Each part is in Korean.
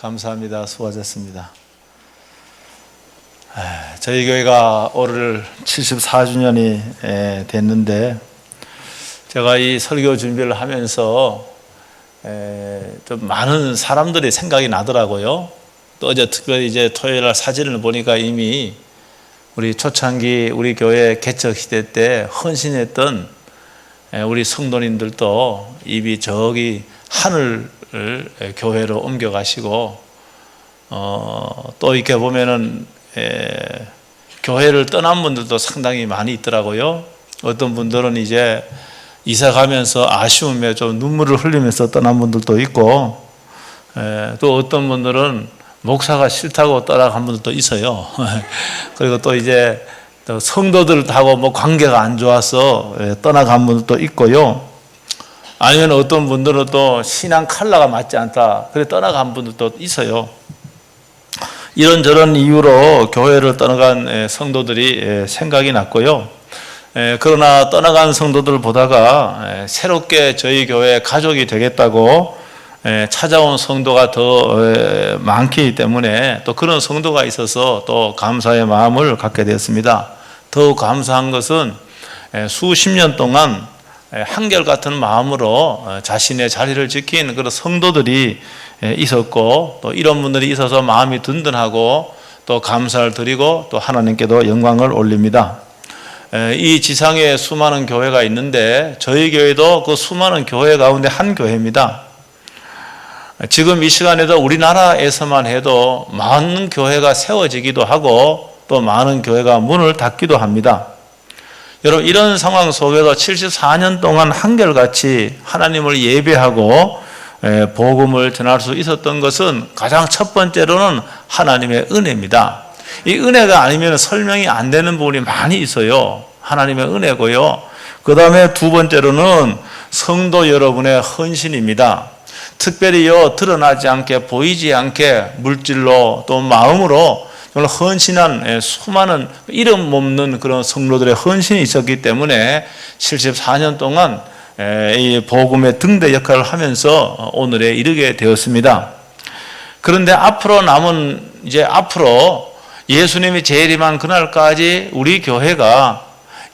감사합니다. 수고하셨습니다. 저희 교회가 올해 74주년이 됐는데 제가 이 설교 준비를 하면서 좀 많은 사람들이 생각이 나더라고요. 또 어제 특별히 이제 토요일 날 사진을 보니까 이미 우리 초창기 우리 교회 개척 시대 때 헌신했던 우리 성도님들도 이미 저기 하늘을 교회로 옮겨가시고 또 이렇게 보면은 교회를 떠난 분들도 상당히 많이 있더라고요. 어떤 분들은 이제 이사 가면서 아쉬움에 좀 눈물을 흘리면서 떠난 분들도 있고, 또 어떤 분들은 목사가 싫다고 떠나간 분들도 있어요. 그리고 또 이제 성도들하고 뭐 관계가 안 좋아서 떠나간 분들도 있고요. 아니면 어떤 분들은 또 신앙 컬러가 맞지 않다, 그래 떠나간 분들도 있어요. 이런저런 이유로 교회를 떠나간 성도들이 생각이 났고요. 그러나 떠나간 성도들 보다가 새롭게 저희 교회 가족이 되겠다고 찾아온 성도가 더 많기 때문에 또 그런 성도가 있어서 또 감사의 마음을 갖게 되었습니다. 더욱 감사한 것은 수십 년 동안 한결같은 마음으로 자신의 자리를 지킨 그런 성도들이 있었고, 또 이런 분들이 있어서 마음이 든든하고 또 감사를 드리고 또 하나님께도 영광을 올립니다. 이 지상에 수많은 교회가 있는데 저희 교회도 그 수많은 교회 가운데 한 교회입니다. 지금 이 시간에도 우리나라에서만 해도 많은 교회가 세워지기도 하고 또 많은 교회가 문을 닫기도 합니다. 여러분, 이런 상황 속에서 74년 동안 한결같이 하나님을 예배하고 복음을 전할 수 있었던 것은 가장 첫 번째로는 하나님의 은혜입니다. 이 은혜가 아니면 설명이 안 되는 부분이 많이 있어요. 하나님의 은혜고요. 그 다음에 두 번째로는 성도 여러분의 헌신입니다. 특별히요, 드러나지 않게 보이지 않게 물질로 또 마음으로 정말 헌신한 수많은 이름 없는 그런 성도들의 헌신이 있었기 때문에 74년 동안 이 복음의 등대 역할을 하면서 오늘에 이르게 되었습니다. 그런데 앞으로 예수님이 재림한 그날까지 우리 교회가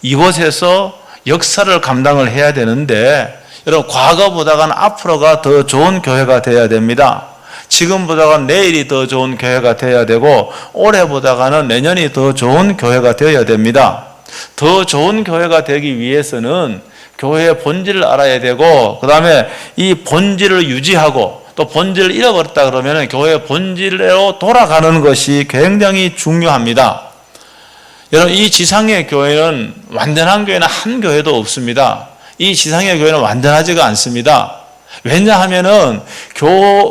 이곳에서 역사를 감당을 해야 되는데, 여러분, 과거보다는 앞으로가 더 좋은 교회가 되어야 됩니다. 지금보다는 내일이 더 좋은 교회가 되어야 되고, 올해보다는 내년이 더 좋은 교회가 되어야 됩니다. 더 좋은 교회가 되기 위해서는 교회의 본질을 알아야 되고, 그 다음에 이 본질을 유지하고, 또 본질을 잃어버렸다 그러면 교회의 본질로 돌아가는 것이 굉장히 중요합니다. 여러분, 이 지상의 교회는 완전한 교회는 한 교회도 없습니다. 이 지상의 교회는 완전하지가 않습니다. 왜냐하면은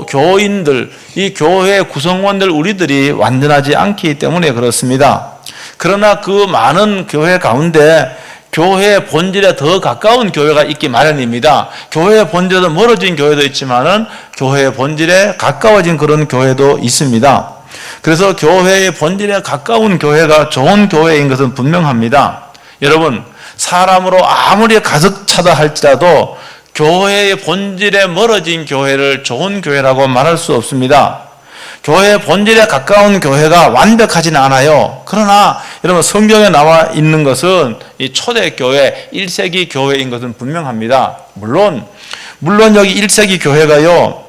교인들, 이 교회 구성원들 우리들이 완전하지 않기 때문에 그렇습니다. 그러나 그 많은 교회 가운데 교회의 본질에 더 가까운 교회가 있기 마련입니다. 교회의 본질에서 멀어진 교회도 있지만은 교회의 본질에 가까워진 그런 교회도 있습니다. 그래서 교회의 본질에 가까운 교회가 좋은 교회인 것은 분명합니다. 여러분, 사람으로 아무리 가득 차다 할지라도 교회의 본질에 멀어진 교회를 좋은 교회라고 말할 수 없습니다. 교회의 본질에 가까운 교회가 완벽하진 않아요. 그러나 여러분, 성경에 나와 있는 것은 이 초대교회, 1세기 교회인 것은 분명합니다. 물론 여기 1세기 교회가요,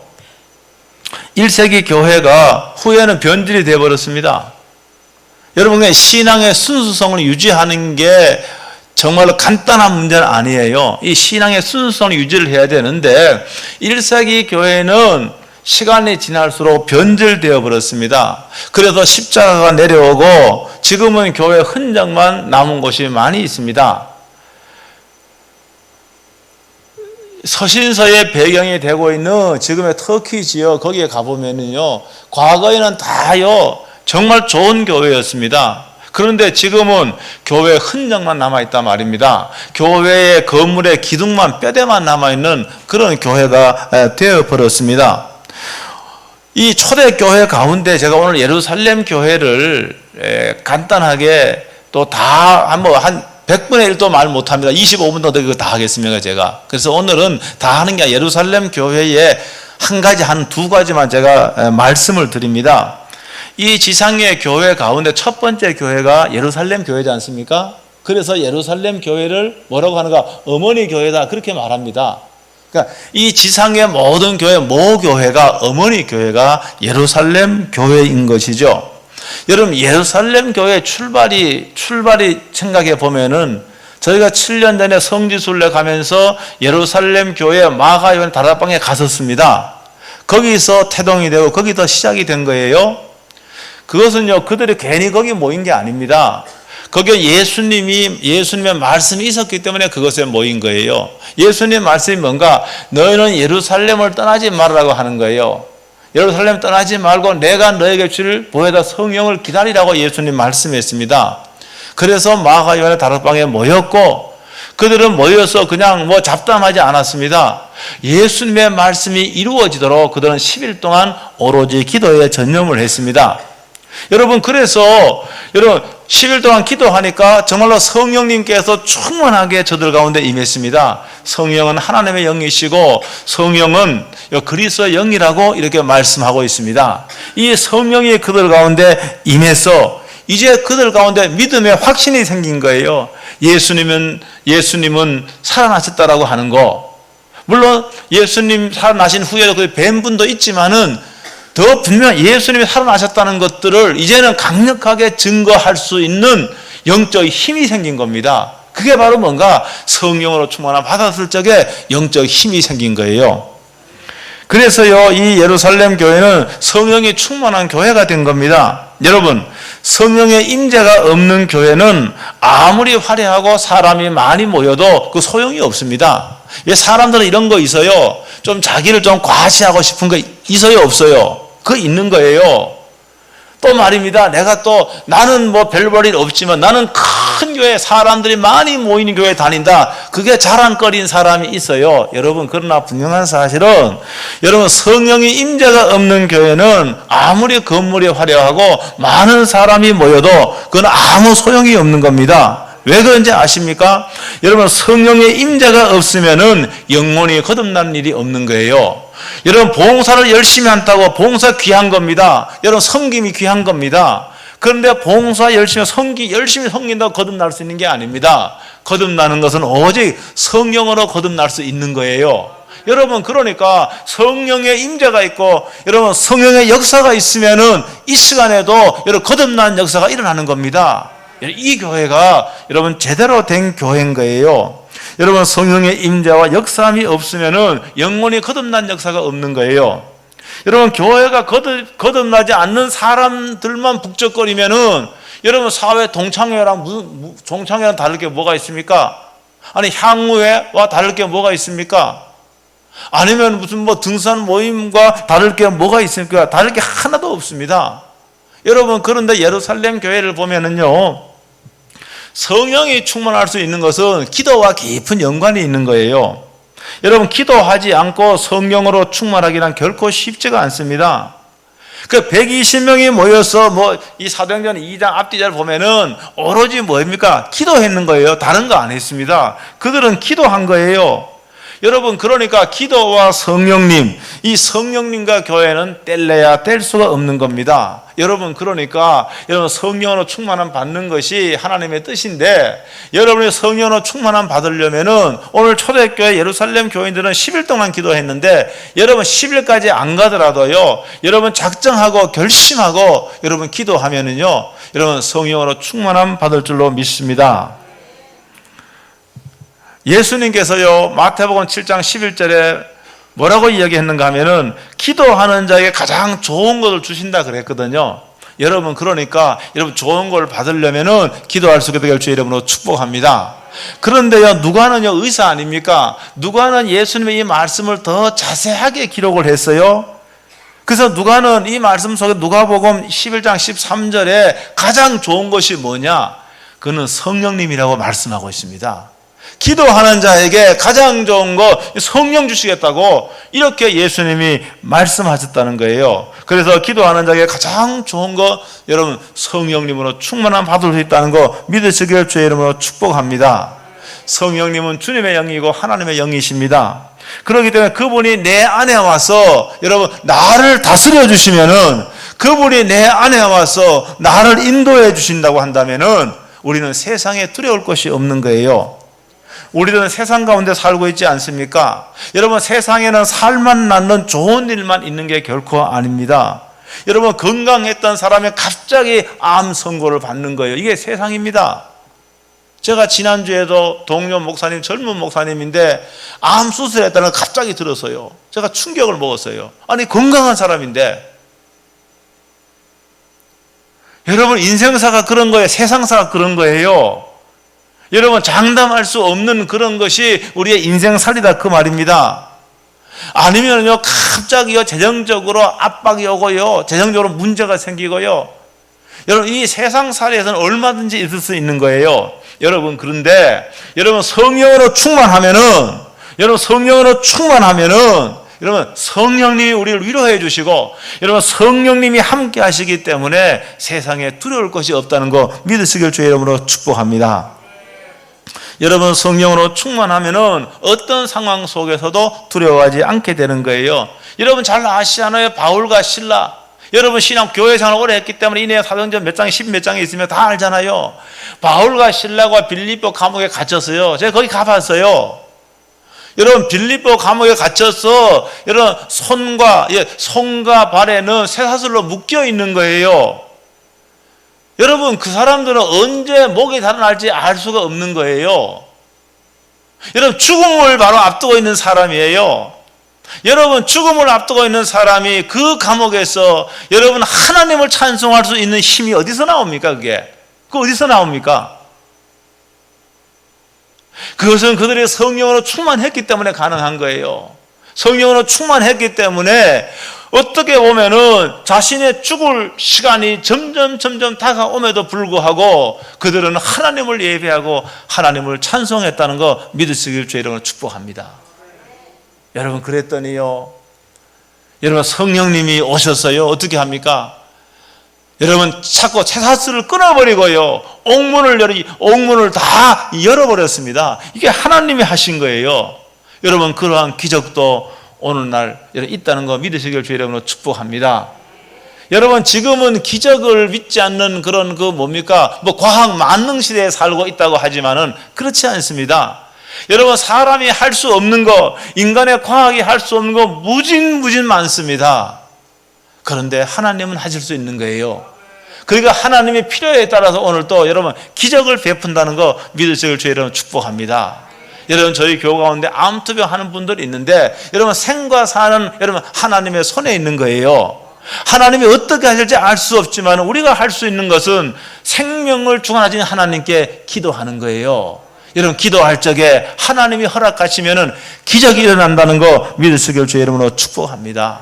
1세기 교회가 후에는 변질이 되어버렸습니다. 여러분, 신앙의 순수성을 유지하는 게 정말로 간단한 문제는 아니에요. 이 신앙의 순수성을 유지를 해야 되는데 1세기 교회는 시간이 지날수록 변질되어 버렸습니다. 그래서 십자가가 내려오고 지금은 교회 흔적만 남은 곳이 많이 있습니다. 서신서의 배경이 되고 있는 지금의 터키 지역, 거기에 가보면요, 과거에는 다요 정말 좋은 교회였습니다. 그런데 지금은 교회 흔적만 남아있단 말입니다. 교회의 건물의 기둥만, 뼈대만 남아있는 그런 교회가 되어버렸습니다. 이 초대교회 가운데 제가 오늘 예루살렘 교회를 간단하게 또 다 한 100분의 1도 말 못합니다. 25분도 더 다 하겠습니다, 제가. 그래서 오늘은 다 하는 게 예루살렘 교회의 한 두 가지만 제가 말씀을 드립니다. 이 지상의 교회 가운데 첫 번째 교회가 예루살렘 교회지 않습니까? 그래서 예루살렘 교회를 뭐라고 하는가? 어머니 교회다, 그렇게 말합니다. 그러니까 이 지상의 모든 교회, 모교회가, 어머니 교회가 예루살렘 교회인 것이죠. 여러분, 예루살렘 교회 출발이 생각해 보면은 저희가 7년 전에 성지순례 가면서 예루살렘 교회 마가요한 다락방에 갔었습니다. 거기서 태동이 되고 거기서 시작이 된 거예요. 그것은요, 그들이 괜히 거기 모인 게 아닙니다. 거기에 예수님의 말씀이 있었기 때문에 그것에 모인 거예요. 예수님의 말씀이 뭔가? 너희는 예루살렘을 떠나지 말라고 하는 거예요. 예루살렘 떠나지 말고 내가 너에게 줄 보혜다 성령을 기다리라고 예수님 말씀했습니다. 그래서 마가 요한의 다락방에 모였고, 그들은 모여서 그냥 잡담하지 않았습니다. 예수님의 말씀이 이루어지도록 그들은 10일 동안 오로지 기도에 전념을 했습니다. 여러분, 그래서 10일 동안 기도하니까 정말로 성령님께서 충만하게 저들 가운데 임했습니다. 성령은 하나님의 영이시고 성령은 그리스도의 영이라고 이렇게 말씀하고 있습니다. 이 성령이 그들 가운데 임해서 이제 그들 가운데 믿음의 확신이 생긴 거예요. 예수님은 살아나셨다라고 하는 거. 물론 예수님 살아나신 후에 그 뵌 분도 있지만은 더 분명 예수님이 살아나셨다는 것들을 이제는 강력하게 증거할 수 있는 영적 힘이 생긴 겁니다. 그게 바로 뭔가? 성령으로 충만함 받았을 적에 영적 힘이 생긴 거예요. 그래서요, 이 예루살렘 교회는 성령이 충만한 교회가 된 겁니다. 여러분, 성령의 임재가 없는 교회는 아무리 화려하고 사람이 많이 모여도 그 소용이 없습니다. 왜? 사람들은 이런 거 있어요. 좀 자기를 좀 과시하고 싶은 거 있어요, 없어요? 그거 있는 거예요. 또 말입니다. 나는 별 볼일 없지만 나는 큰 교회, 사람들이 많이 모이는 교회에 다닌다. 그게 자랑거리인 사람이 있어요. 여러분, 그러나 분명한 사실은 여러분, 성령의 임재가 없는 교회는 아무리 건물이 화려하고 많은 사람이 모여도 그건 아무 소용이 없는 겁니다. 왜 그런지 아십니까? 여러분, 성령의 임재가 없으면은 영혼이 거듭나는 일이 없는 거예요. 여러분, 봉사를 열심히 한다고 봉사 귀한 겁니다. 여러분, 섬김이 귀한 겁니다. 그런데 봉사 열심히 섬긴다고 거듭날 수 있는 게 아닙니다. 거듭나는 것은 오직 성령으로 거듭날 수 있는 거예요. 여러분, 그러니까 성령의 임재가 있고 여러분, 성령의 역사가 있으면은 이 시간에도 여러분, 거듭난 역사가 일어나는 겁니다. 이 교회가 여러분 제대로 된 교회인 거예요. 여러분, 성령의 임재와 역사함이 없으면은 영혼이 거듭난 역사가 없는 거예요. 여러분, 교회가 거듭나지 않는 사람들만 북적거리면은 여러분, 사회 동창회랑 다를 게 뭐가 있습니까? 아니, 향후회와 다를 게 뭐가 있습니까? 아니면 무슨 등산 모임과 다를 게 뭐가 있습니까? 다를 게 하나도 없습니다. 여러분, 그런데 예루살렘 교회를 보면은요, 성령이 충만할 수 있는 것은 기도와 깊은 연관이 있는 거예요. 여러분, 기도하지 않고 성령으로 충만하기란 결코 쉽지가 않습니다. 그 120명이 모여서 이 사도행전 2장 앞뒤를 보면은 오로지 뭡니까? 기도했는 거예요. 다른 거 안 했습니다. 그들은 기도한 거예요. 여러분, 그러니까 기도와 성령님, 이 성령님과 교회는 뗄래야 뗄 수가 없는 겁니다. 여러분, 그러니까 여러분, 성령으로 충만함 받는 것이 하나님의 뜻인데, 여러분이 성령으로 충만함 받으려면은 오늘 초대교회 예루살렘 교인들은 10일 동안 기도했는데, 여러분 10일까지 안 가더라도요, 여러분 작정하고 결심하고 여러분 기도하면은요, 여러분 성령으로 충만함 받을 줄로 믿습니다. 예수님께서요, 마태복음 7장 11절에 뭐라고 이야기했는가 하면은 기도하는 자에게 가장 좋은 것을 주신다 그랬거든요. 여러분, 그러니까 여러분 좋은 걸 받으려면은 기도할 수 있게 될 주의 이름으로 축복합니다. 그런데요, 누가는요, 의사 아닙니까? 누가는 예수님의 이 말씀을 더 자세하게 기록을 했어요. 그래서 누가는 이 말씀 속에 누가복음 11장 13절에 가장 좋은 것이 뭐냐? 그는 성령님이라고 말씀하고 있습니다. 기도하는 자에게 가장 좋은 거 성령 주시겠다고 이렇게 예수님이 말씀하셨다는 거예요. 그래서 기도하는 자에게 가장 좋은 거 여러분 성령님으로 충만함 받을 수 있다는 거 믿으시길 주의 이름으로 축복합니다. 성령님은 주님의 영이고 하나님의 영이십니다. 그렇기 때문에 그분이 내 안에 와서 여러분 나를 다스려 주시면은, 그분이 내 안에 와서 나를 인도해 주신다고 한다면은 우리는 세상에 두려울 것이 없는 거예요. 우리는 세상 가운데 살고 있지 않습니까? 여러분, 세상에는 살만 낳는 좋은 일만 있는 게 결코 아닙니다. 여러분, 건강했던 사람이 갑자기 암 선고를 받는 거예요. 이게 세상입니다. 제가 지난주에도 동료 목사님, 젊은 목사님인데 암 수술했다는 걸 갑자기 들었어요. 제가 충격을 먹었어요. 아니, 건강한 사람인데. 여러분, 인생사가 그런 거예요. 세상사가 그런 거예요. 여러분, 장담할 수 없는 그런 것이 우리의 인생살이다, 그 말입니다. 아니면요, 갑자기요, 재정적으로 압박이 오고요, 재정적으로 문제가 생기고요. 여러분, 이 세상살이에서는 얼마든지 있을 수 있는 거예요. 여러분, 그런데 여러분 성령으로 충만하면은, 여러분 성령님이 우리를 위로해 주시고, 여러분 성령님이 함께 하시기 때문에 세상에 두려울 것이 없다는 거 믿으시길 주의 이름으로 축복합니다. 여러분, 성령으로 충만하면은 어떤 상황 속에서도 두려워하지 않게 되는 거예요. 여러분 잘 아시잖아요. 바울과 실라. 여러분 신앙 교회 생활을 오래 했기 때문에 이내 사도행전 몇 장에 10몇 장에 있으면 다 알잖아요. 바울과 실라가 빌립보 감옥에 갇혔어요. 제가 거기 가봤어요. 여러분, 빌립보 감옥에 갇혀서 여러분 손과 발에는 쇠사슬로 묶여 있는 거예요. 여러분, 그 사람들은 언제 목이 달아날지 알 수가 없는 거예요. 여러분, 죽음을 바로 앞두고 있는 사람이에요. 여러분, 죽음을 앞두고 있는 사람이 그 감옥에서 여러분 하나님을 찬송할 수 있는 힘이 어디서 나옵니까? 그게 어디서 나옵니까? 그것은 그들의 성령으로 충만했기 때문에 가능한 거예요. 성령으로 충만했기 때문에 어떻게 보면은 자신의 죽을 시간이 점점 다가옴에도 불구하고 그들은 하나님을 예배하고 하나님을 찬송했다는 거 믿으시길 주의 이름으로 축복합니다. 여러분, 그랬더니요, 여러분 성령님이 오셨어요. 어떻게 합니까? 여러분 자꾸 쇠사슬을 끊어버리고요, 옥문을 다 열어버렸습니다. 이게 하나님이 하신 거예요. 여러분, 그러한 기적도 오늘날 있다는 거 믿으시길 주의 이름으로 축복합니다. 여러분, 지금은 기적을 믿지 않는 그런 과학 만능 시대에 살고 있다고 하지만은 그렇지 않습니다. 여러분, 사람이 할 수 없는 거, 인간의 과학이 할 수 없는 거 무진 많습니다. 그런데 하나님은 하실 수 있는 거예요. 그러니까 하나님의 필요에 따라서 오늘 또 여러분 기적을 베푼다는 거 믿으시길 주의 이름으로 축복합니다. 여러분, 저희 교회 가운데 암투병 하는 분들이 있는데 여러분, 생과 사는 여러분 하나님의 손에 있는 거예요. 하나님이 어떻게 하실지 알 수 없지만 우리가 할 수 있는 것은 생명을 주관하신 하나님께 기도하는 거예요. 여러분, 기도할 적에 하나님이 허락하시면은 기적이 일어난다는 거 믿으시길 주의 이름으로 축복합니다.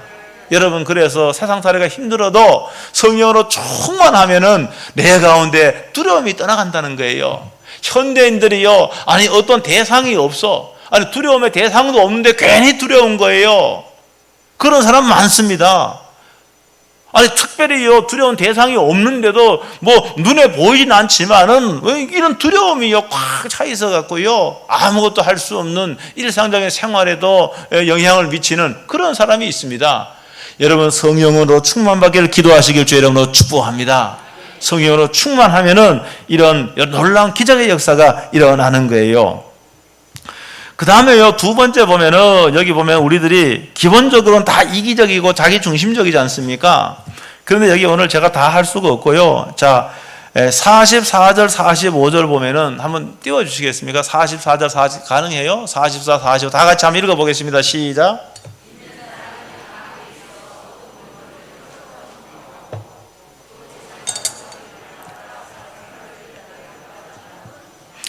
여러분, 그래서 세상살이가 힘들어도 성령으로 충만하면은 내 가운데 두려움이 떠나간다는 거예요. 현대인들이요, 아니 어떤 대상이 없어, 아니 두려움의 대상도 없는데 괜히 두려운 거예요. 그런 사람 많습니다. 아니 특별히요 두려운 대상이 없는데도 눈에 보이진 않지만은 이런 두려움이요 꽉 차 있어 갖고요 아무것도 할 수 없는 일상적인 생활에도 영향을 미치는 그런 사람이 있습니다. 여러분, 성령으로 충만받기를 기도하시길 주의 이름으로 축복합니다. 성령으로 충만하면은 이런 놀라운 기적의 역사가 일어나는 거예요. 그 다음에요, 두 번째 보면은, 여기 보면 우리들이 기본적으로는 다 이기적이고 자기 중심적이지 않습니까? 그런데 여기 오늘 제가 다 할 수가 없고요. 자, 44절, 45절 보면은 한번 띄워주시겠습니까? 44절, 40, 가능해요? 44, 45. 다 같이 한번 읽어보겠습니다. 시작.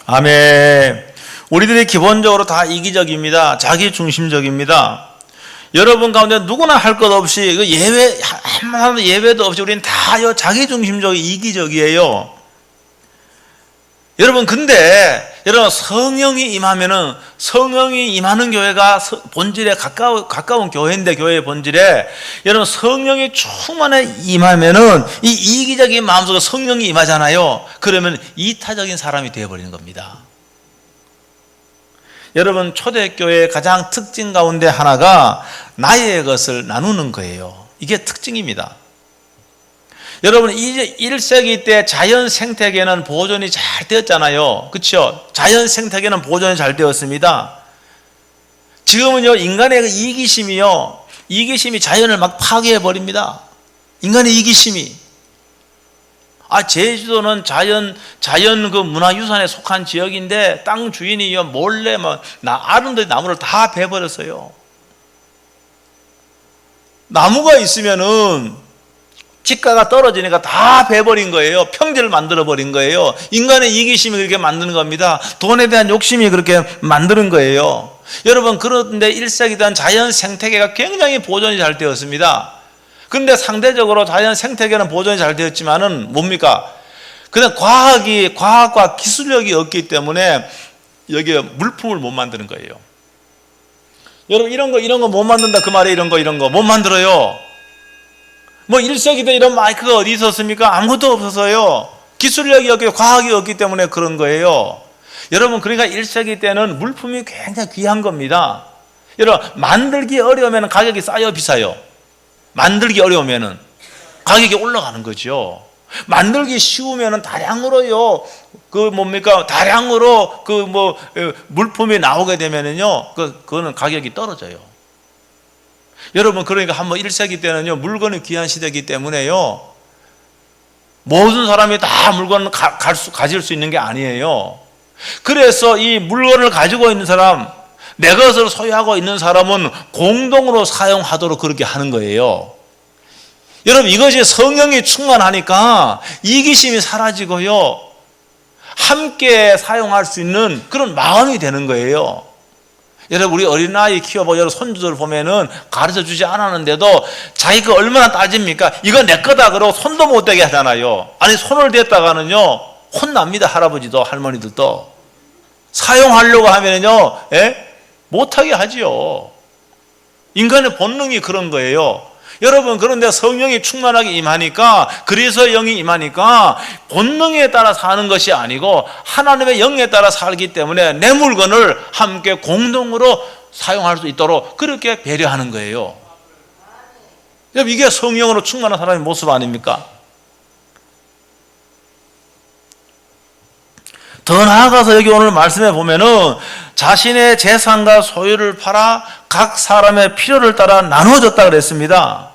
아멘. 우리들이 기본적으로 다 이기적입니다. 자기 중심적입니다. 여러분 가운데 누구나 할 것 없이 한마디도 예외도 없이 우리는 다 자기 중심적 이기적이에요. 여러분, 근데 여러분 성령이 임하면은, 성령이 임하는 교회가 본질에 가까운 교회인데, 교회의 본질에 여러분 성령이 충만히 임하면은 이 이기적인 마음속에 성령이 임하잖아요. 그러면 이타적인 사람이 되어버리는 겁니다. 여러분, 초대교회의 가장 특징 가운데 하나가 나의 것을 나누는 거예요. 이게 특징입니다. 여러분, 이제 1세기 때 자연 생태계는 보존이 잘 되었잖아요. 그렇죠? 자연 생태계는 보존이 잘 되었습니다. 지금은요, 인간의 그 이기심이 자연을 막 파괴해 버립니다. 인간의 이기심이. 제주도는 자연 그 문화유산에 속한 지역인데 땅 주인이요 몰래 아름다운 나무를 다 베버렸어요. 나무가 있으면은 집가가 떨어지니까 다 베버린 거예요. 평지를 만들어 버린 거예요. 인간의 이기심이 그렇게 만드는 겁니다. 돈에 대한 욕심이 그렇게 만드는 거예요. 여러분, 그런데 1세기 때 자연 생태계가 굉장히 보존이 잘 되었습니다. 그런데 상대적으로 자연 생태계는 보존이 잘 되었지만은 뭡니까? 그냥 과학과 기술력이 없기 때문에 여기에 물품을 못 만드는 거예요. 여러분, 이런 거 못 만든다 그 말에 이런 거 못 만들어요. 1세기 때 이런 마이크가 어디 있었습니까? 아무것도 없어서요. 기술력이 없고 과학이 없기 때문에 그런 거예요. 여러분, 그러니까 1세기 때는 물품이 굉장히 귀한 겁니다. 여러분, 만들기 어려우면 가격이 싸요, 비싸요? 만들기 어려우면은 가격이 올라가는 거죠. 만들기 쉬우면은 다량으로요, 다량으로 물품이 나오게 되면은요, 그거는 가격이 떨어져요. 여러분, 그러니까 한번 1세기 때는요, 물건이 귀한 시대이기 때문에요, 모든 사람이 다 물건을 가질 수 있는 게 아니에요. 그래서 이 물건을 가지고 있는 사람, 내 것을 소유하고 있는 사람은 공동으로 사용하도록 그렇게 하는 거예요. 여러분, 이것이 성령이 충만하니까 이기심이 사라지고요, 함께 사용할 수 있는 그런 마음이 되는 거예요. 여러분, 우리 어린아이 키워보고 여러분 손주들 보면은 가르쳐 주지 않았는데도 자기가 얼마나 따집니까? 이거 내 거다 그러고 손도 못 대게 하잖아요. 아니, 손을 댔다가는요 혼납니다. 할아버지도 할머니들도. 사용하려고 하면은요 못하게 하지요. 인간의 본능이 그런 거예요. 여러분, 그런데 성령이 충만하게 임하니까, 그리스도의 영이 임하니까 본능에 따라 사는 것이 아니고 하나님의 영에 따라 살기 때문에 내 물건을 함께 공동으로 사용할 수 있도록 그렇게 배려하는 거예요. 여러분, 이게 성령으로 충만한 사람의 모습 아닙니까? 더 나아가서 여기 오늘 말씀에 보면은 자신의 재산과 소유를 팔아 각 사람의 필요를 따라 나누어졌다 그랬습니다.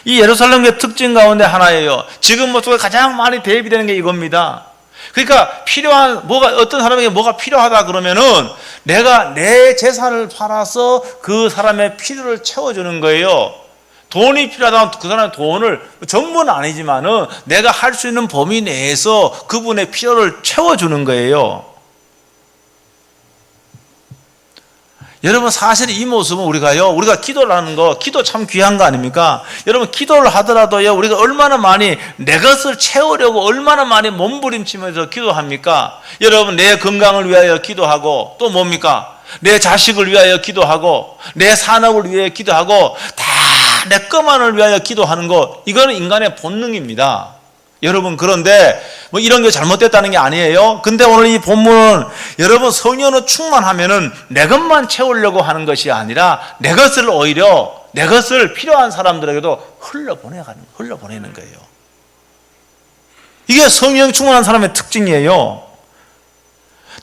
이 예루살렘의 특징 가운데 하나예요. 지금 모습에 가장 많이 대비되는 게 이겁니다. 그러니까 어떤 사람에게 뭐가 필요하다 그러면은 내가 내 재산을 팔아서 그 사람의 필요를 채워주는 거예요. 돈이 필요하다면 그 사람의 돈을, 전부는 아니지만은 내가 할 수 있는 범위 내에서 그분의 필요를 채워주는 거예요. 여러분, 사실 이 모습은 우리가 기도를 하는 거, 기도 참 귀한 거 아닙니까? 여러분, 기도를 하더라도요, 우리가 얼마나 많이 내 것을 채우려고 얼마나 많이 몸부림치면서 기도합니까? 여러분, 내 건강을 위하여 기도하고, 또 뭡니까? 내 자식을 위하여 기도하고, 내 산업을 위하여 기도하고, 다 내 것만을 위하여 기도하는 거, 이거는 인간의 본능입니다. 여러분, 그런데 이런 게 잘못됐다는 게 아니에요. 근데 오늘 이 본문은 여러분, 성령으로 충만하면은 내 것만 채우려고 하는 것이 아니라 내 것을 필요한 사람들에게도 흘려보내는 거예요. 이게 성령 충만한 사람의 특징이에요.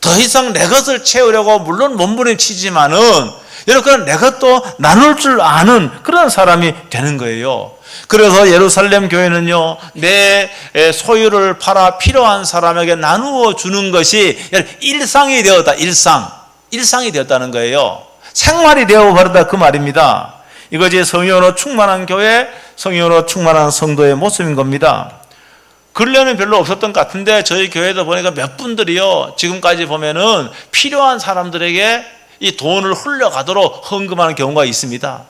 더 이상 내 것을 채우려고 물론 몸부림치지만은 여러분, 내 것도 나눌 줄 아는 그런 사람이 되는 거예요. 그래서 예루살렘 교회는요, 내 소유를 팔아 필요한 사람에게 나누어 주는 것이 일상이 되었다. 일상이 되었다는 거예요. 생활이 되어버렸다 그 말입니다. 이것이 성령으로 충만한 교회, 성령으로 충만한 성도의 모습인 겁니다. 근래는 별로 없었던 것 같은데 저희 교회도 보니까 몇 분들이요, 지금까지 보면은 필요한 사람들에게 이 돈을 흘려가도록 헌금하는 경우가 있습니다.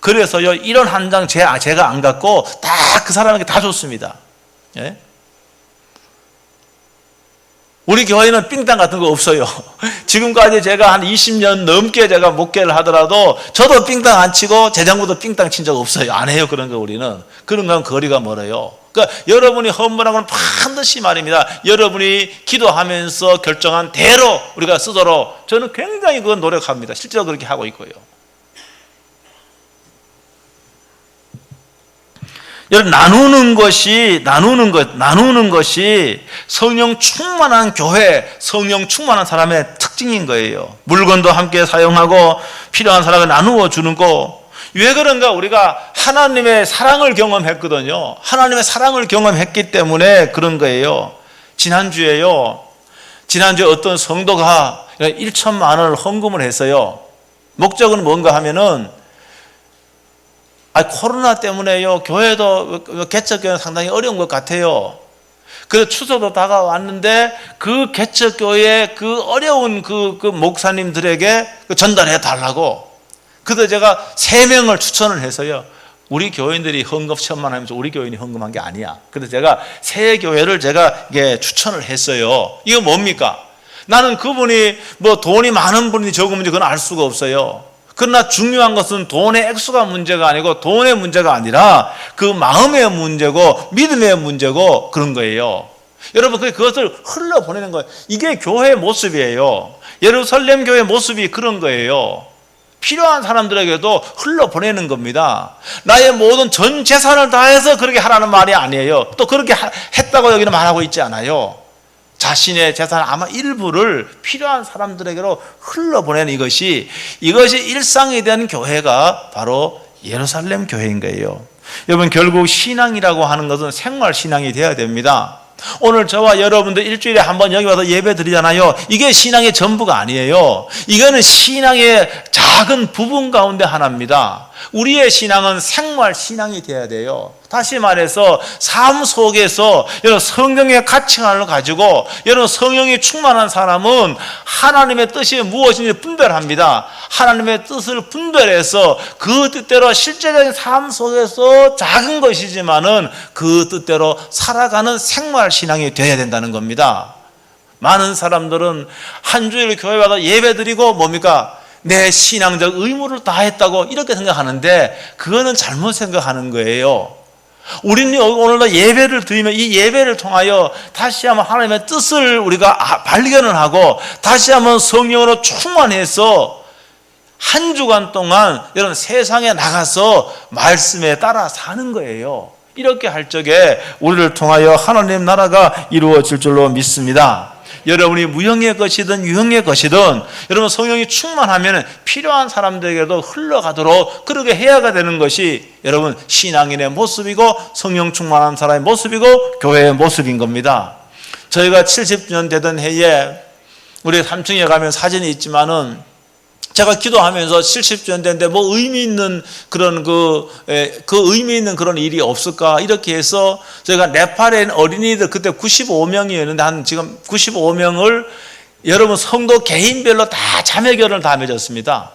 그래서요, 이런 한 장 제가 안 갖고 다 그 사람에게 다 줬습니다. 예? 우리 교회는 삥땅 같은 거 없어요. 지금까지 제가 한 20년 넘게 제가 목회를 하더라도 저도 삥땅 안 치고 재정부도 삥땅 친 적 없어요. 안 해요. 그런 거 우리는. 그런 건 거리가 멀어요. 그러니까 여러분이 헌물한 건 반드시 말입니다. 여러분이 기도하면서 결정한 대로 우리가 쓰도록 저는 굉장히 그건 노력합니다. 실제로 그렇게 하고 있고요. 여러분, 나누는 것이 성령 충만한 교회, 성령 충만한 사람의 특징인 거예요. 물건도 함께 사용하고 필요한 사람에 나누어 주는 거. 왜 그런가? 우리가 하나님의 사랑을 경험했거든요. 하나님의 사랑을 경험했기 때문에 그런 거예요. 지난주에 어떤 성도가 1천만 원을 헌금을 했어요. 목적은 뭔가 하면은 코로나 때문에요. 교회도 개척교회는 상당히 어려운 것 같아요. 그래서 추석도 다가왔는데 그 개척교회의 그 어려운 그 목사님들에게 전달해 달라고. 그래서 제가 3명을 추천을 해서요. 우리 교인들이 헌금 천만 하면서 우리 교인이 헌금한 게 아니야. 그래서 제가 3교회를 제가 추천을 했어요. 이거 뭡니까? 나는 그분이 뭐 돈이 많은 분이 적은 분인지 그건 알 수가 없어요. 그러나 중요한 것은 돈의 액수가 문제가 아니고 돈의 문제가 아니라 그 마음의 문제고 믿음의 문제고 그런 거예요. 여러분, 그것을 흘러보내는 거예요. 이게 교회의 모습이에요. 예루살렘 교회의 모습이 그런 거예요. 필요한 사람들에게도 흘러보내는 겁니다. 나의 모든 전 재산을 다해서 그렇게 하라는 말이 아니에요. 또 그렇게 했다고 여기는 말하고 있지 않아요. 자신의 재산 아마 일부를 필요한 사람들에게로 흘러보내는 이것이 일상이 된 교회가 바로 예루살렘 교회인 거예요. 여러분, 결국 신앙이라고 하는 것은 생활 신앙이 되어야 됩니다. 오늘 저와 여러분들 일주일에 한 번 여기 와서 예배 드리잖아요. 이게 신앙의 전부가 아니에요. 이거는 신앙의 작은 부분 가운데 하나입니다. 우리의 신앙은 생활 신앙이 되어야 돼요. 다시 말해서 삶 속에서 여러분 성령의 가치관을 가지고 여러분 성령이 충만한 사람은 하나님의 뜻이 무엇인지 분별합니다. 하나님의 뜻을 분별해서 그 뜻대로 실제적인 삶 속에서 작은 것이지만은 그 뜻대로 살아가는 생활 신앙이 되어야 된다는 겁니다. 많은 사람들은 한 주일 교회 와서 예배 드리고 뭡니까? 내 신앙적 의무를 다했다고 이렇게 생각하는데 그거는 잘못 생각하는 거예요. 우리는 오늘도 예배를 드리면 이 예배를 통하여 다시 한번 하나님의 뜻을 우리가 발견을 하고 다시 한번 성령으로 충만해서 한 주간 동안 이런 세상에 나가서 말씀에 따라 사는 거예요. 이렇게 할 적에 우리를 통하여 하나님 나라가 이루어질 줄로 믿습니다. 여러분이 무형의 것이든 유형의 것이든 여러분 성령이 충만하면 필요한 사람들에게도 흘러가도록 그렇게 해야 되는 것이 여러분 신앙인의 모습이고 성령 충만한 사람의 모습이고 교회의 모습인 겁니다. 저희가 70주년 되던 해에 우리 3층에 가면 사진이 있지만은 제가 기도하면서 70주년 됐는데 뭐 의미 있는 그런 그 의미 있는 그런 일이 없을까 이렇게 해서 저희가 네팔에 있는 어린이들 그때 95명이었는데 한 지금 95명을 여러분 성도 개인별로 다 자매결을 다 맺었습니다.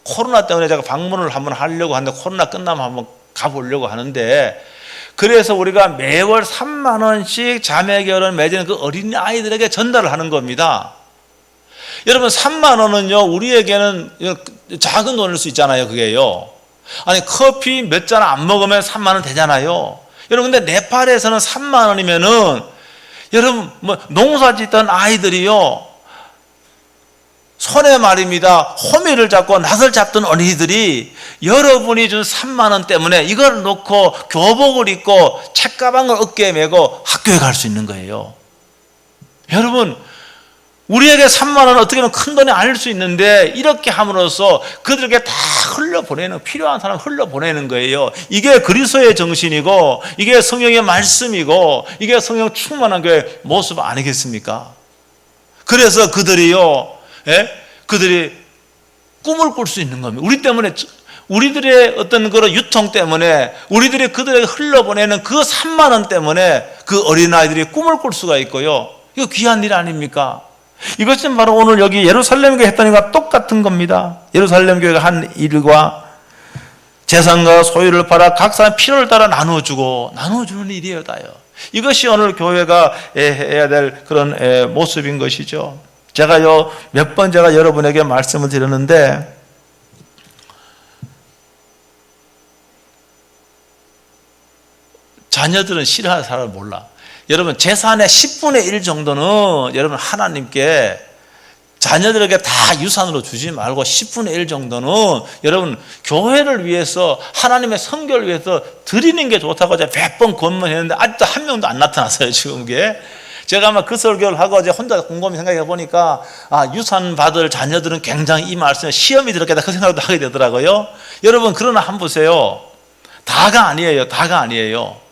코로나 때문에 제가 방문을 한번 하려고 하는데 코로나 끝나면 한번 가보려고 하는데 그래서 우리가 매월 3만 원씩 자매결을 맺은 그 어린이 아이들에게 전달을 하는 겁니다. 여러분 3만 원은요 우리에게는 작은 돈일 수 있잖아요. 그게요. 아니 커피 몇 잔 안 먹으면 3만 원 되잖아요. 여러분 근데 네팔에서는 3만 원이면은 여러분 뭐 농사 짓던 아이들이요 손에 말입니다 호미를 잡고 낫을 잡던 어린이들이 여러분이 준 3만 원 때문에 이걸 놓고 교복을 입고 책가방을 어깨에 메고 학교에 갈 수 있는 거예요. 여러분 우리에게 3만 원은 어떻게 보면 큰 돈이 아닐 수 있는데 이렇게 함으로써 그들에게 다 흘러보내는 필요한 사람 흘러보내는 거예요. 이게 그리스도의 정신이고 이게 성령의 말씀이고 이게 성령 충만한 교회의 모습 아니겠습니까? 그래서 그들이요 그들이 꿈을 꿀 수 있는 겁니다. 우리 때문에 우리들의 어떤 그런 유통 때문에 우리들이 그들에게 흘러보내는 그 3만 원 때문에 그 어린아이들이 꿈을 꿀 수가 있고요. 이거 귀한 일 아닙니까? 이것은 바로 오늘 여기 예루살렘 교회 했던 것과 똑같은 겁니다. 예루살렘 교회가 한 일과 재산과 소유를 팔아 각 사람 필요를 따라 나눠주는 일이에요. 다요. 이것이 오늘 교회가 해야 될 그런 모습인 것이죠. 제가 여러분에게 말씀을 드렸는데, 자녀들은 싫어하는 사람을 몰라. 여러분, 재산의 10분의 1 정도는 여러분 하나님께, 자녀들에게 다 유산으로 주지 말고 10분의 1 정도는 여러분 교회를 위해서, 하나님의 선교를 위해서 드리는 게 좋다고 제가 몇 번 권면했는데 아직도 한 명도 안 나타났어요. 지금 이게 제가 아마 그 설교를 하고 이제 혼자 곰곰이 생각해 보니까, 유산 받을 자녀들은 굉장히 이 말씀에 시험이 들었겠다, 그 생각도 하게 되더라고요. 여러분, 그러나 한번 보세요. 다가 아니에요. 다가 아니에요.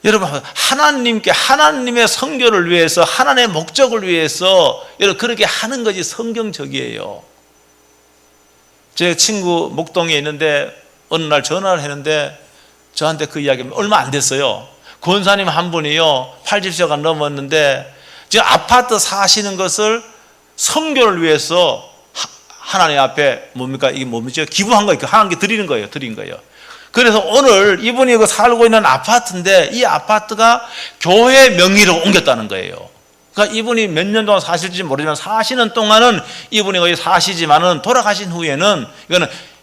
여러분, 하나님께, 하나님의 선교를 위해서, 하나님의 목적을 위해서 여러분 그렇게 하는 것이 성경적이에요. 제 친구 목동에 있는데 어느 날 전화를 했는데 저한테 그 이야기 얼마 안 됐어요. 권사님 한 분이요, 80세가 넘었는데 지금 아파트 사시는 것을 선교를 위해서 하나님 앞에 이게 뭡니까? 기부한 거예요. 하나님께 드린 거예요. 그래서 오늘 이분이 살고 있는 아파트인데 이 아파트가 교회 명의로 옮겼다는 거예요. 그러니까 이분이 몇 년 동안 사실지 모르지만 사시는 동안은 이분이 거기 사시지만은 돌아가신 후에는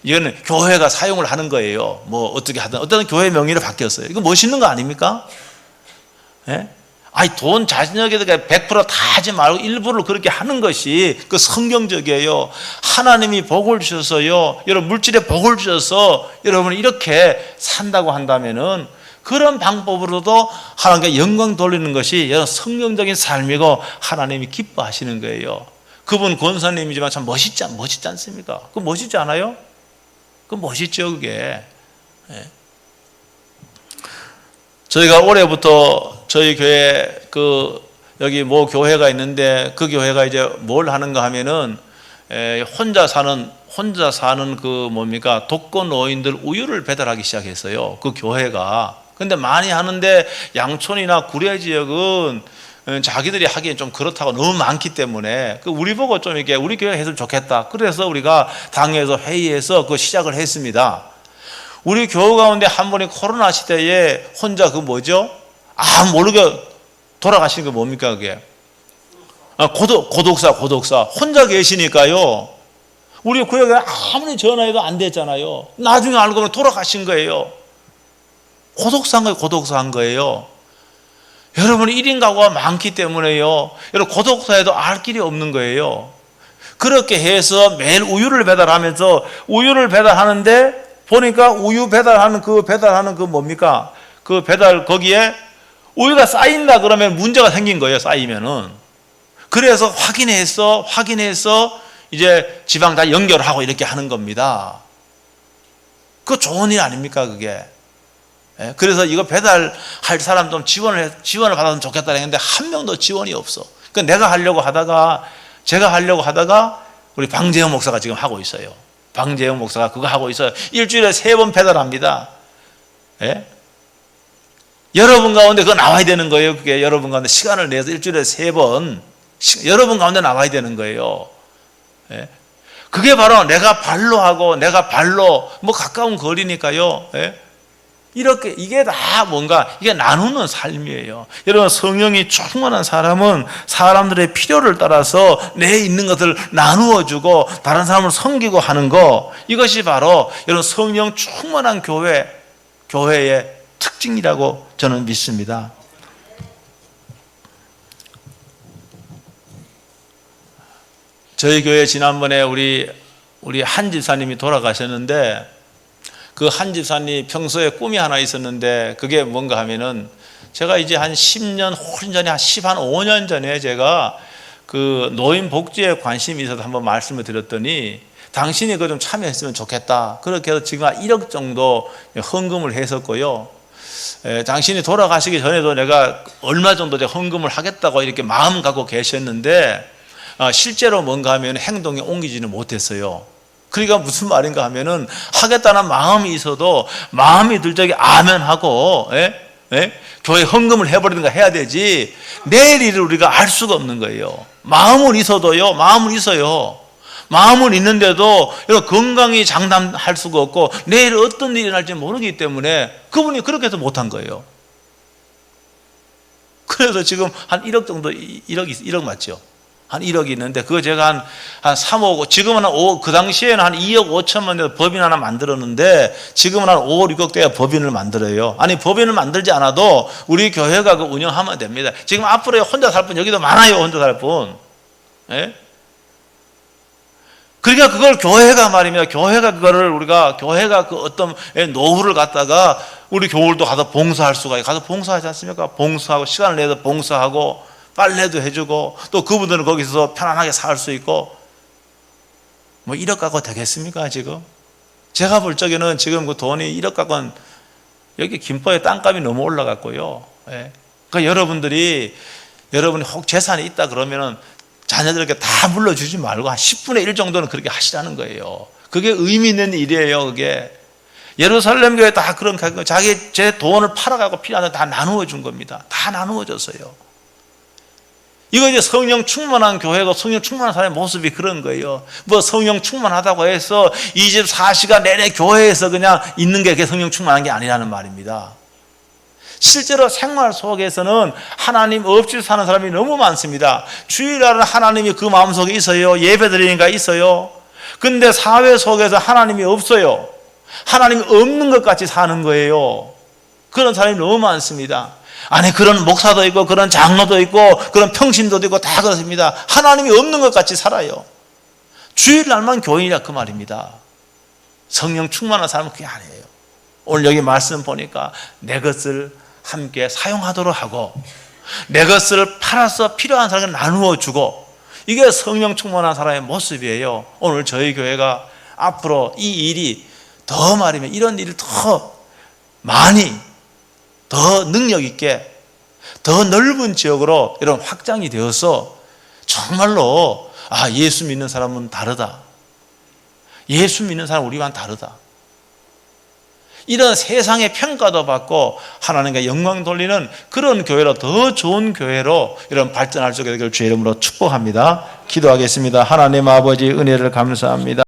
이거는 교회가 사용을 하는 거예요. 뭐 어떻게 하든 어떤 교회 명의로 바뀌었어요. 이거 멋있는 거 아닙니까? 예? 돈 자신에게 100% 다 하지 말고 일부를 그렇게 하는 것이 그 성경적이에요. 하나님이 복을 주셔서요, 여러분 물질에 복을 주셔서 여러분 이렇게 산다고 한다면은 그런 방법으로도 하나님께 영광 돌리는 것이 여러분 성경적인 삶이고 하나님이 기뻐하시는 거예요. 그분 권사님이지만 참 멋있지 않습니까? 그 멋있지 않아요? 그 멋있죠, 그게. 예. 저희가 올해부터 저희 교회 여기 모 교회가 있는데 그 교회가 이제 뭘 하는가 하면은 혼자 사는 독거 노인들 우유를 배달하기 시작했어요. 그 교회가. 근데 많이 하는데 양촌이나 구례 지역은 자기들이 하기엔 좀 그렇다고 너무 많기 때문에 우리 보고 좀 이렇게 우리 교회 했으면 좋겠다. 그래서 우리가 당에서 회의해서 그 시작을 했습니다. 우리 교회 가운데 한 분이 코로나 시대에 혼자 모르게 돌아가시는 게 뭡니까, 그게? 고독사. 혼자 계시니까요. 우리 교회가 아무리 전화해도 안 됐잖아요. 나중에 알고 보면 돌아가신 거예요. 고독사한 거예요. 여러분, 1인 가구가 많기 때문에요. 여러분, 고독사에도 알 길이 없는 거예요. 그렇게 해서 매일 우유를 배달하면서 우유를 배달하는데 보니까 우유 배달하는 뭡니까? 그 배달 거기에 우유가 쌓인다 그러면 문제가 생긴 거예요. 쌓이면은. 그래서 확인해서 이제 지방 다 연결하고 이렇게 하는 겁니다. 그거 좋은 일 아닙니까, 그게? 예? 그래서 이거 배달할 사람 좀 지원을 받았으면 좋겠다 했는데 한 명도 지원이 없어. 그러니까 제가 하려고 하다가 우리 방재영 목사가 지금 하고 있어요. 방재영 목사가 그거 하고 있어요. 일주일에 3번 배달합니다. 예? 여러분 가운데 그거 나와야 되는 거예요. 그게 여러분 가운데 시간을 내서 일주일에 3번 여러분 가운데 나와야 되는 거예요. 예? 그게 바로 내가 발로 가까운 거리니까요. 예? 이게 다 이게 나누는 삶이에요. 여러분, 성령이 충만한 사람은 사람들의 필요를 따라서 내 있는 것을 나누어 주고 다른 사람을 섬기고 하는 거, 이것이 바로 여러분 성령 충만한 교회의 특징이라고 저는 믿습니다. 저희 교회 지난번에 우리 한 집사님이 돌아가셨는데 그 한 집사님이 평소에 꿈이 하나 있었는데 그게 뭔가 하면은 제가 이제 한 10년 훨씬 전에 한 15년 전에 제가 그 노인 복지에 관심이 있어서 한번 말씀을 드렸더니 당신이 그거 좀 참여했으면 좋겠다. 그렇게 해서 지금 한 1억 정도 헌금을 했었고요. 당신이 돌아가시기 전에도 내가 얼마 정도 헌금을 하겠다고 이렇게 마음 갖고 계셨는데 실제로 뭔가 하면 행동에 옮기지는 못했어요. 그러니까 무슨 말인가 하면은 하겠다는 마음이 있어도 마음이 들 적에 아멘 하고 교회 헌금을 해버리든가 해야 되지 내일 일을 우리가 알 수가 없는 거예요. 마음은 있어요. 마음은 있는데도 이런 건강히 장담할 수가 없고 내일 어떤 일이 날지 모르기 때문에 그분이 그렇게 해서 못한 거예요. 그래서 지금 한 1억 정도, 1억 맞죠? 한 1억이 있는데 그거 제가 한 3억, 지금은 그 당시에는 한 2억 5천만 대 법인 하나 만들었는데 지금은 한 5억 6억 대가 법인을 만들어요. 아니 법인을 만들지 않아도 우리 교회가 그 운영하면 됩니다. 지금 앞으로 혼자 살 분 여기도 많아요. 혼자 살 분. 예? 그러니까 그걸 교회가 말입니다. 교회가 그 어떤 노후를 갖다가 우리 교울도 가서 봉사할 수가 있고, 가서 봉사하지 않습니까? 봉사하고, 시간을 내서 봉사하고, 빨래도 해주고, 또 그분들은 거기서 편안하게 살 수 있고, 뭐 1억 갖고 되겠습니까, 지금? 제가 볼 적에는 지금 그 돈이 1억 갖고는 여기 김포에 땅값이 너무 올라갔고요. 예. 그러니까 여러분이 혹 재산이 있다 그러면은 자녀들에게 다 물려주지 말고 한 10분의 1 정도는 그렇게 하시라는 거예요. 그게 의미 있는 일이에요, 그게. 예루살렘 교회 다 그런, 제 돈을 팔아가고 필요한 다 나누어 준 겁니다. 다 나누어 줬어요. 이거 이제 성령 충만한 교회고 성령 충만한 사람의 모습이 그런 거예요. 뭐 성령 충만하다고 해서 24시간 내내 교회에서 그냥 있는 게 그게 성령 충만한 게 아니라는 말입니다. 실제로 생활 속에서는 하나님 없이 사는 사람이 너무 많습니다. 주일날은 하나님이 그 마음속에 있어요. 예배 드리니까 있어요. 근데 사회 속에서 하나님이 없어요. 하나님이 없는 것 같이 사는 거예요. 그런 사람이 너무 많습니다. 아니 그런 목사도 있고 그런 장로도 있고 그런 평신도 있고 다 그렇습니다. 하나님이 없는 것 같이 살아요. 주일날만 교인이라 그 말입니다. 성령 충만한 사람은 그게 아니에요. 오늘 여기 말씀 보니까 내 것을 함께 사용하도록 하고 내 것을 팔아서 필요한 사람에게 나누어 주고, 이게 성령 충만한 사람의 모습이에요. 오늘 저희 교회가 앞으로 이 일이 더 말이면 이런 일을 더 많이 더 능력 있게 더 넓은 지역으로 이런 확장이 되어서 정말로 예수 믿는 사람은 다르다. 예수 믿는 사람 우리와는 다르다. 이런 세상의 평가도 받고 하나님께 영광 돌리는 그런 교회로, 더 좋은 교회로 이런 발전할 수 있게 되기를 주의 이름으로 축복합니다. 기도하겠습니다. 하나님 아버지 은혜를 감사합니다.